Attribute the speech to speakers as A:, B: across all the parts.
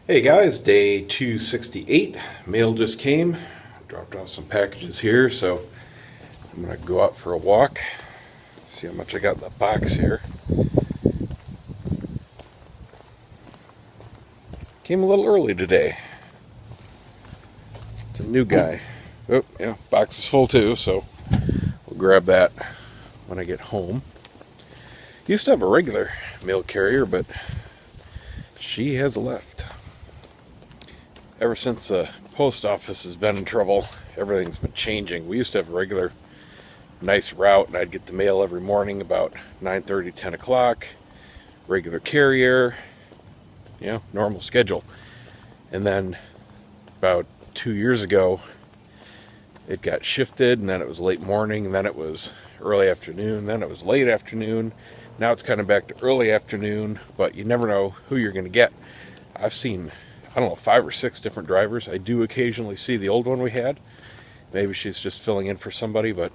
A: Hey guys, day 268. Mail just came. Dropped off some packages here, so I'm gonna go out for a walk. See how much I got in the box here. Came a little early today. It's a new guy. Oh, yeah, box is full too, so we'll grab that when I get home. Used to have a regular mail carrier, but she has left. Ever since the post office has been in trouble, everything's been changing. We used to have a regular nice route, and I'd get the mail every morning about 9:30, 10 o'clock. Regular carrier, normal schedule. And then about 2 years ago, it got shifted, and then it was late morning, and then it was early afternoon, then it was late afternoon. Now it's kind of back to early afternoon, but you never know who you're going to get. I've seen, I don't know, 5 or 6 different drivers. I do occasionally see the old one we had. Maybe she's just filling in for somebody, but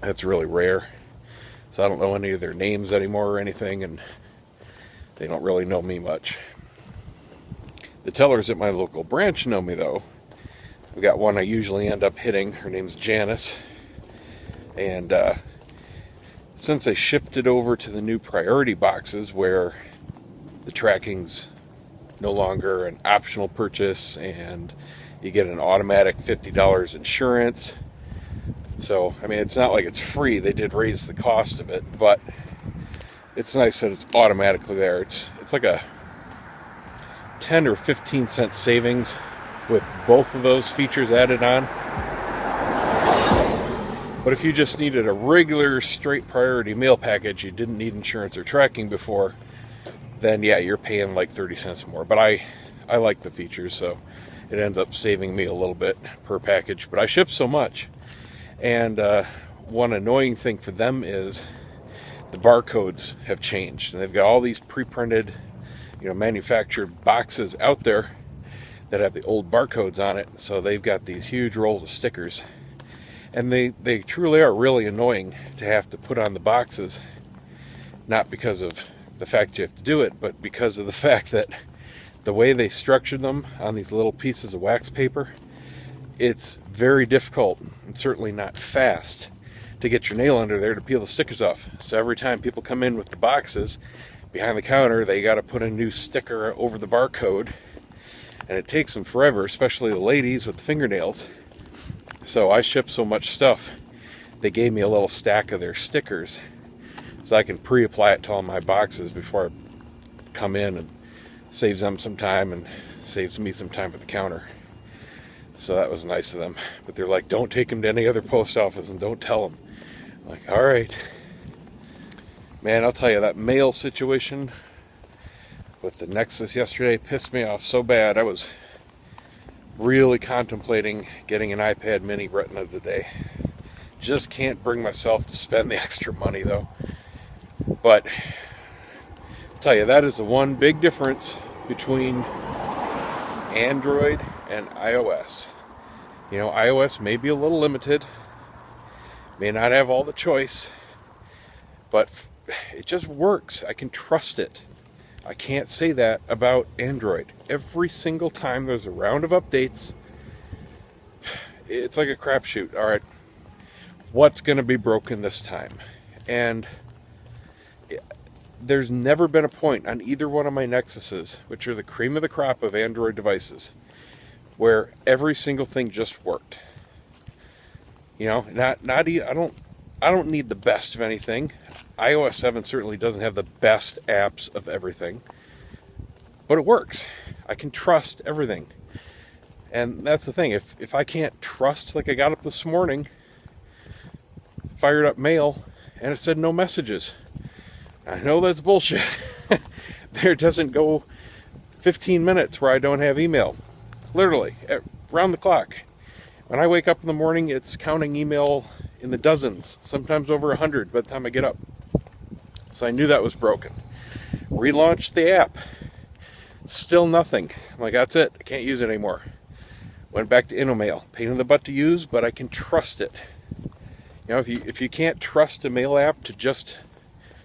A: that's really rare. So I don't know any of their names anymore or anything, and they don't really know me much. The tellers at my local branch know me, though. I've got one I usually end up hitting. Her name's Janice. And since I shifted over to the new priority boxes where the tracking's no longer an optional purchase and you get an automatic $50 insurance. So, I mean, it's not like it's free. They did raise the cost of it, but it's nice that it's automatically there. It's like a 10 or 15 cent savings with both of those features added on. But if you just needed a regular straight priority mail package, you didn't need insurance or tracking before, then yeah, you're paying like 30 cents more. But I like the features, so it ends up saving me a little bit per package. But I ship so much. And one annoying thing for them is the barcodes have changed. And they've got all these pre-printed, manufactured boxes out there that have the old barcodes on it. So they've got these huge rolls of stickers. And they truly are really annoying to have to put on the boxes, not because of the fact you have to do it, but because of the fact that the way they structured them on these little pieces of wax paper, it's very difficult and certainly not fast to get your nail under there to peel the stickers off. So every time people come in with the boxes behind the counter, they got to put a new sticker over the barcode, and it takes them forever, especially the ladies with the fingernails. So I ship so much stuff, they gave me a little stack of their stickers so I can pre-apply it to all my boxes before I come in, and saves them some time and saves me some time at the counter. So that was nice of them. But they're like, don't take them to any other post office and don't tell them. I'm like, all right. Man, I'll tell you, that mail situation with the Nexus yesterday pissed me off so bad. I was really contemplating getting an iPad mini Retina today. Just can't bring myself to spend the extra money, though. But I'll tell you, that is the one big difference between Android and iOS. iOS may be a little limited, may not have all the choice, but it just works. I can trust it. I can't say that about Android. Every single time there's a round of updates, it's like a crapshoot. All right, what's going to be broken this time? And there's never been a point on either one of my Nexuses, which are the cream of the crop of Android devices, where every single thing just worked. I don't need the best of anything. iOS 7 certainly doesn't have the best apps of everything, but it works. I can trust everything. And that's the thing. If I can't trust, like I got up this morning, fired up mail, and it said no messages. I know that's bullshit. There doesn't go 15 minutes where I don't have email. Literally, around the clock. When I wake up in the morning, it's counting email in the dozens, sometimes over 100 by the time I get up. So I knew that was broken. Relaunched the app. Still nothing. I'm like, that's it. I can't use it anymore. Went back to InnoMail. Pain in the butt to use, but I can trust it. If you can't trust a mail app to just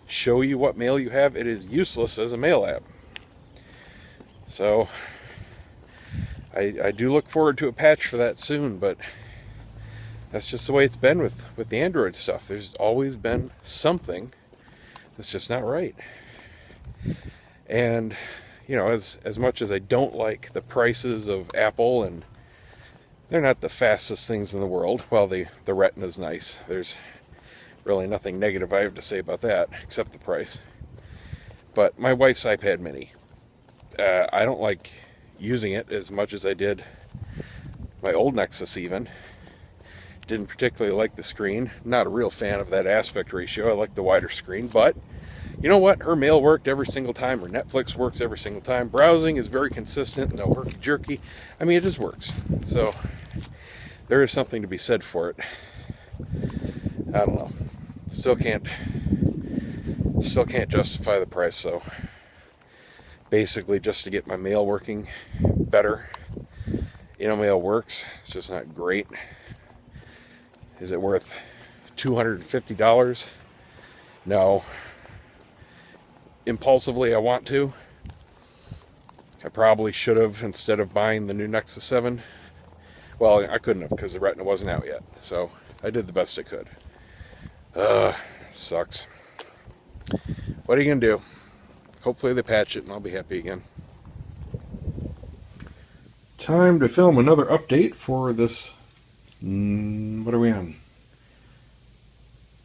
A: show you what mail you have, it is useless as a mail app. So I do look forward to a patch for that soon, but that's just the way it's been with the Android stuff. There's always been something that's just not right. And, you know, as much as I don't like the prices of Apple, and they're not the fastest things in the world, well, the Retina's nice. There's really nothing negative I have to say about that, except the price. But my wife's iPad mini, I don't like using it as much as I did my old Nexus even. Didn't particularly like the screen. Not a real fan of that aspect ratio. I like the wider screen, but you know what? Her mail worked every single time. Her Netflix works every single time. Browsing is very consistent. No herky-jerky. I mean, it just works. So there is something to be said for it. I don't know. Still can't justify the price, so basically just to get my mail working better. You know, mail works. It's just not great. Is it worth $250? No. Impulsively, I want to. I probably should have, instead of buying the new Nexus 7. Well, I couldn't have because the Retina wasn't out yet. So I did the best I could. Sucks. What are you going to do? Hopefully they patch it and I'll be happy again. Time to film another update for this. What are we on?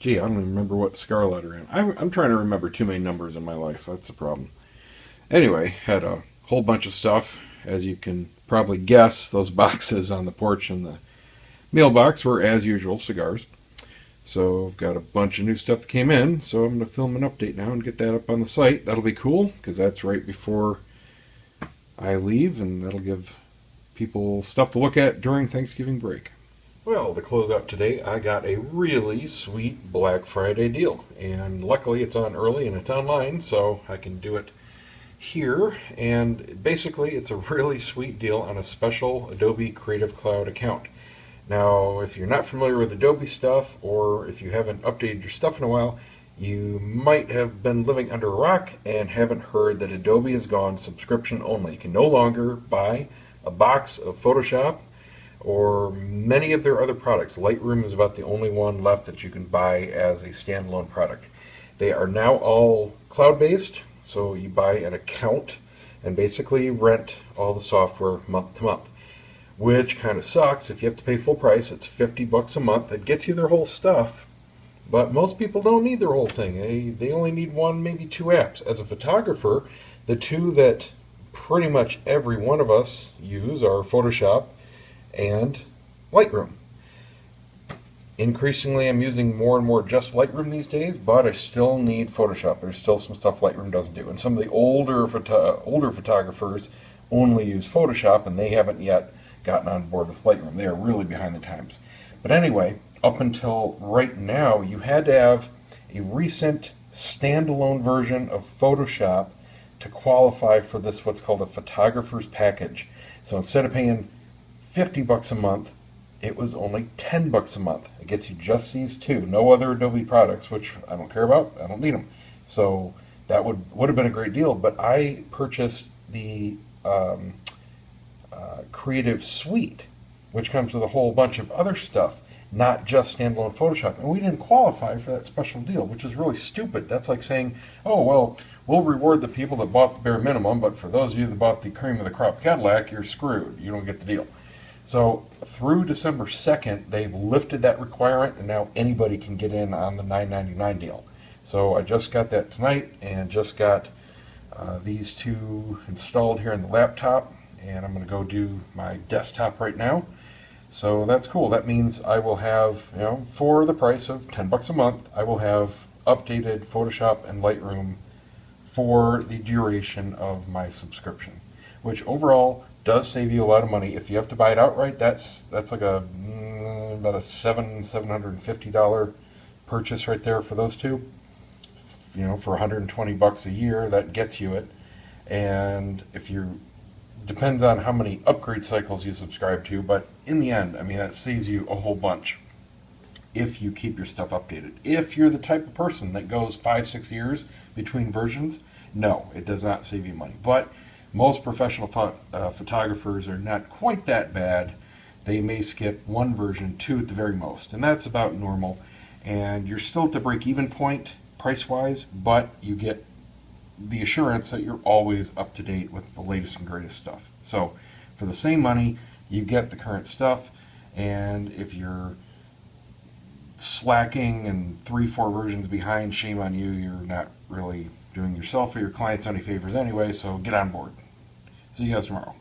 A: Gee, I don't even remember what Scarlet are in. I'm trying to remember too many numbers in my life. That's the problem. Anyway, had a whole bunch of stuff. As you can probably guess, those boxes on the porch and the mailbox were, as usual, cigars. So I've got a bunch of new stuff that came in. So I'm going to film an update now and get that up on the site. That'll be cool, because that's right before I leave, and that'll give people stuff to look at during Thanksgiving break. Well, to close out today, I got a really sweet Black Friday deal. And luckily it's on early and it's online, so I can do it here. And basically it's a really sweet deal on a special Adobe Creative Cloud account. Now, if you're not familiar with Adobe stuff, or if you haven't updated your stuff in a while, you might have been living under a rock and haven't heard that Adobe has gone subscription only. You can no longer buy a box of Photoshop or many of their other products. Lightroom is about the only one left that you can buy as a standalone product. They are now all cloud-based, so you buy an account and basically rent all the software month to month, which kind of sucks. If you have to pay full price, it's $50 a month. That gets you their whole stuff, but most people don't need their whole thing. They only need one, maybe two apps. As a photographer, the two that pretty much every one of us use are Photoshop and Lightroom. Increasingly, I'm using more and more just Lightroom these days, but I still need Photoshop. There's still some stuff Lightroom doesn't do, and some of the older photographers only use Photoshop, and they haven't yet gotten on board with Lightroom. They are really behind the times. But anyway, up until right now, you had to have a recent standalone version of Photoshop to qualify for this, what's called a photographer's package. So instead of paying $50 a month, it was only $10 a month. It gets you just these two, no other Adobe products, which I don't care about. I don't need them. So that would have been a great deal. But I purchased the Creative Suite, which comes with a whole bunch of other stuff, not just standalone Photoshop. And we didn't qualify for that special deal, which is really stupid. That's like saying, oh, well, we'll reward the people that bought the bare minimum, but for those of you that bought the cream of the crop Cadillac, you're screwed. You don't get the deal. So through December 2nd, they've lifted that requirement, and now anybody can get in on the $9.99 deal. So I just got that tonight, and just got these two installed here in the laptop, and I'm going to go do my desktop right now. So that's cool. That means I will have, for the price of $10 a month, I will have updated Photoshop and Lightroom for the duration of my subscription, which overall does save you a lot of money. If you have to buy it outright, that's like about a $750 purchase right there for those two. For $120 a year, that gets you it. And if you depends on how many upgrade cycles you subscribe to, but in the end, that saves you a whole bunch if you keep your stuff updated. If you're the type of person that goes 5-6 years between versions, no, it does not save you money. But Most professional photographers are not quite that bad. They may skip one version, two at the very most, and that's about normal. And you're still at the break-even point price-wise, but you get the assurance that you're always up to date with the latest and greatest stuff. So for the same money, you get the current stuff, and if you're slacking and 3-4 versions behind, shame on you. You're not really doing yourself or your clients any favors anyway, so get on board. See you guys tomorrow.